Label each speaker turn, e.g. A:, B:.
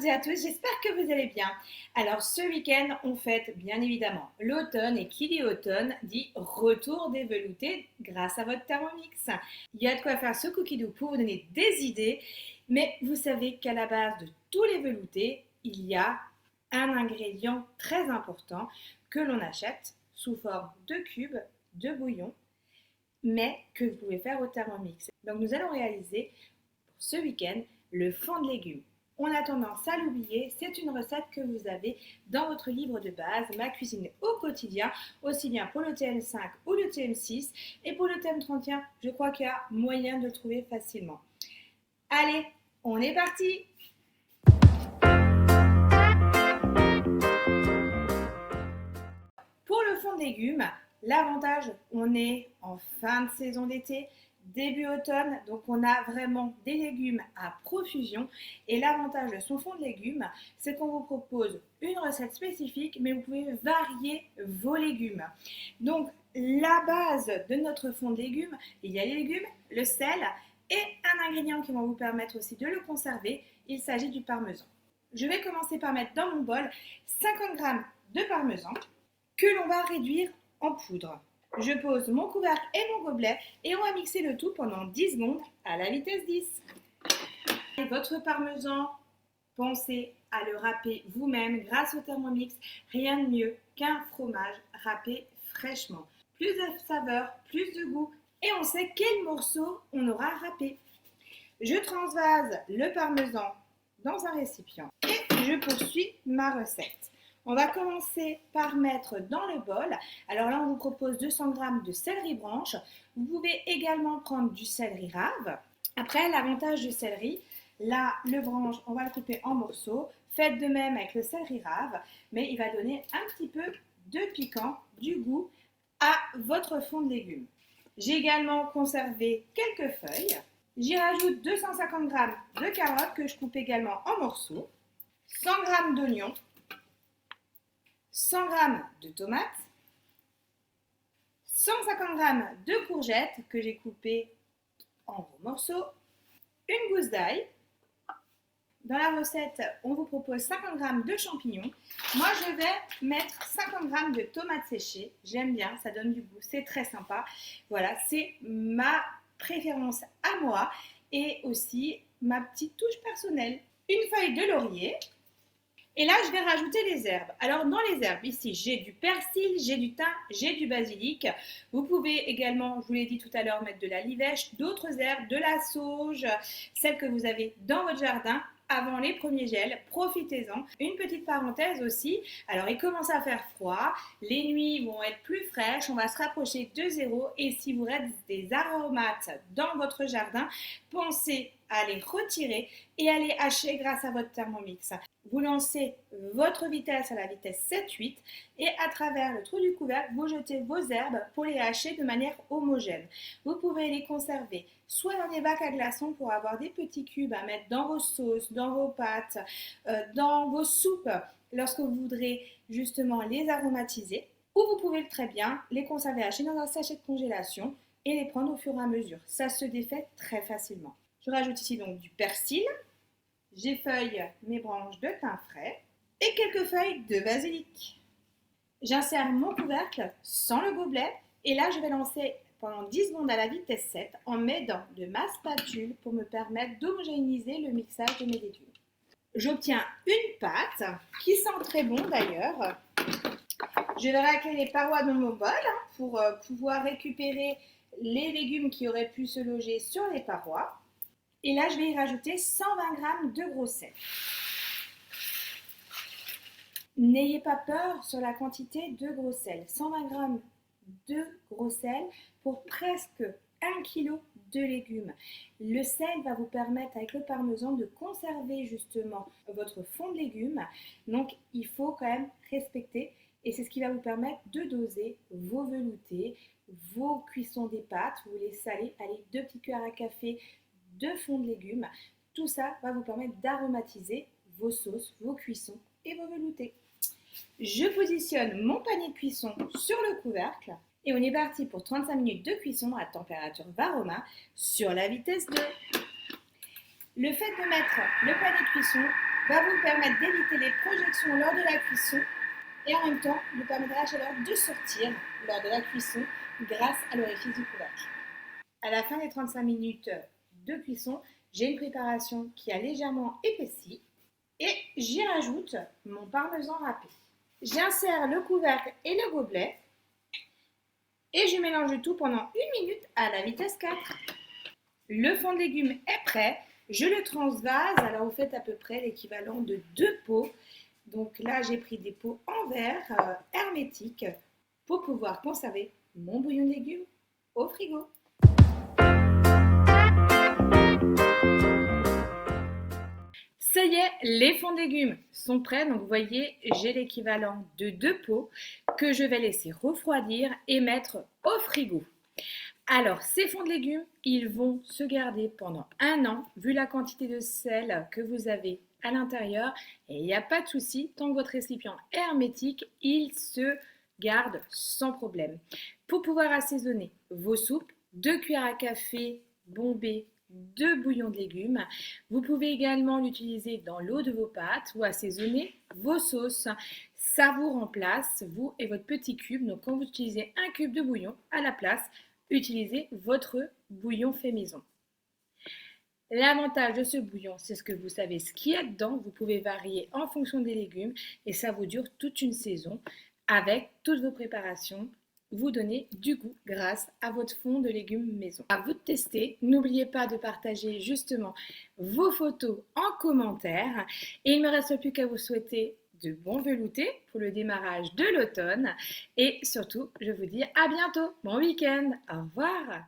A: toutes et à tous, j'espère que vous allez bien. Alors ce week-end, on fête bien évidemment l'automne et qui dit automne dit retour des veloutés grâce à votre Thermomix. Il y a de quoi faire ce cookie dough pour vous donner des idées, mais vous savez qu'à la base de tous les veloutés, il y a un ingrédient très important que l'on achète sous forme de cubes, de bouillon, mais que vous pouvez faire au Thermomix. Donc nous allons réaliser pour ce week-end le fond de légumes. On a tendance à l'oublier, c'est une recette que vous avez dans votre livre de base, Ma cuisine au quotidien, aussi bien pour le TM5 ou le TM6. Et pour le TM31, je crois qu'il y a moyen de le trouver facilement. Allez, on est parti! Pour le fond de légumes, l'avantage, on est en fin de saison d'été, début automne, donc on a vraiment des légumes à profusion. Et l'avantage de son fond de légumes, c'est qu'on vous propose une recette spécifique, mais vous pouvez varier vos légumes. Donc la base de notre fond de légumes, il y a les légumes, le sel et un ingrédient qui va vous permettre aussi de le conserver, il s'agit du parmesan. Je vais commencer par mettre dans mon bol 50 g de parmesan que l'on va réduire en poudre. Je pose mon couvercle et mon gobelet et on va mixer le tout pendant 10 secondes à la vitesse 10. Et votre parmesan, pensez à le râper vous-même grâce au Thermomix. Rien de mieux qu'un fromage râpé fraîchement. Plus de saveur, plus de goût et on sait quel morceau on aura râpé. Je transvase le parmesan dans un récipient et je poursuis ma recette. On va commencer par mettre dans le bol, alors là on vous propose 200 g de céleri branche, vous pouvez également prendre du céleri rave. Après l'avantage du céleri, là le branche on va le couper en morceaux, faites de même avec le céleri rave, mais il va donner un petit peu de piquant, du goût à votre fond de légumes. J'ai également conservé quelques feuilles, j'y rajoute 250 g de carottes que je coupe également en morceaux, 100 g d'oignons, 100 g de tomates, 150 g de courgettes que j'ai coupées en gros morceaux, une gousse d'ail. Dans la recette, on vous propose 50 g de champignons. Moi, je vais mettre 50 g de tomates séchées. J'aime bien, ça donne du goût, c'est très sympa. Voilà, c'est ma préférence à moi et aussi ma petite touche personnelle. Une feuille de laurier. Et là, je vais rajouter les herbes. Alors, dans les herbes, ici, j'ai du persil, j'ai du thym, j'ai du basilic. Vous pouvez également, je vous l'ai dit tout à l'heure, mettre de la livèche, d'autres herbes, de la sauge, celles que vous avez dans votre jardin. Avant les premiers gels, profitez-en. Une petite parenthèse aussi, alors il commence à faire froid, les nuits vont être plus fraîches, on va se rapprocher de zéro et si vous reste des aromates dans votre jardin, pensez à les retirer et à les hacher grâce à votre Thermomix. Vous lancez votre vitesse à la vitesse 7-8 et à travers le trou du couvercle, vous jetez vos herbes pour les hacher de manière homogène. Vous pouvez les conserver soit dans des bacs à glaçons pour avoir des petits cubes à mettre dans vos sauces, dans vos pâtes, dans vos soupes lorsque vous voudrez justement les aromatiser. Ou vous pouvez très bien les conserver hachés dans un sachet de congélation et les prendre au fur et à mesure. Ça se défait très facilement. Je rajoute ici donc du persil. J'effeuille mes branches de thym frais et quelques feuilles de basilic. J'insère mon couvercle sans le gobelet et là je vais lancer pendant 10 secondes à la vitesse 7 en m'aidant de ma spatule pour me permettre d'homogénéiser le mixage de mes légumes. J'obtiens une pâte qui sent très bon d'ailleurs. Je vais racler les parois de mon bol pour pouvoir récupérer les légumes qui auraient pu se loger sur les parois. Et là, je vais y rajouter 120 g de gros sel. N'ayez pas peur sur la quantité de gros sel. 120 g de gros sel pour presque 1 kg de légumes. Le sel va vous permettre avec le parmesan de conserver justement votre fond de légumes. Donc, il faut quand même respecter et c'est ce qui va vous permettre de doser vos veloutés, vos cuissons des pâtes. Vous les salez, allez, 2 petites cuillères à café de fond de légumes. Tout ça va vous permettre d'aromatiser vos sauces, vos cuissons et vos veloutés. Je positionne mon panier de cuisson sur le couvercle et on est parti pour 35 minutes de cuisson à température Varoma sur la vitesse 2. Le fait de mettre le panier de cuisson va vous permettre d'éviter les projections lors de la cuisson et en même temps vous permettre à la chaleur de sortir lors de la cuisson grâce à l'orifice du couvercle. À la fin des 35 minutes de cuisson, j'ai une préparation qui a légèrement épaissi et j'y rajoute mon parmesan râpé. J'insère le couvercle et le gobelet et je mélange le tout pendant 1 minute à la vitesse 4. Le fond de légumes est prêt, je le transvase, alors vous faites à peu près l'équivalent de 2 pots. Donc là j'ai pris des pots en verre hermétiques pour pouvoir conserver mon bouillon de légumes au frigo. Ça y est, les fonds de légumes sont prêts. Donc vous voyez, j'ai l'équivalent de 2 pots que je vais laisser refroidir et mettre au frigo. Alors, ces fonds de légumes, ils vont se garder pendant 1 an, vu la quantité de sel que vous avez à l'intérieur. Et il n'y a pas de souci, tant que votre récipient est hermétique, il se garde sans problème. Pour pouvoir assaisonner vos soupes, 2 cuillères à café bombées de bouillon de légumes. Vous pouvez également l'utiliser dans l'eau de vos pâtes ou assaisonner vos sauces. Ça vous remplace, vous et votre petit cube. Donc quand vous utilisez un cube de bouillon, à la place, utilisez votre bouillon fait maison. L'avantage de ce bouillon, c'est que vous savez ce qu'il y a dedans. Vous pouvez varier en fonction des légumes et ça vous dure toute une saison avec toutes vos préparations. Vous donnez du goût grâce à votre fond de légumes maison. À vous de tester. N'oubliez pas de partager justement vos photos en commentaire. Et il ne me reste plus qu'à vous souhaiter de bons veloutés pour le démarrage de l'automne. Et surtout, je vous dis à bientôt. Bon week-end. Au revoir.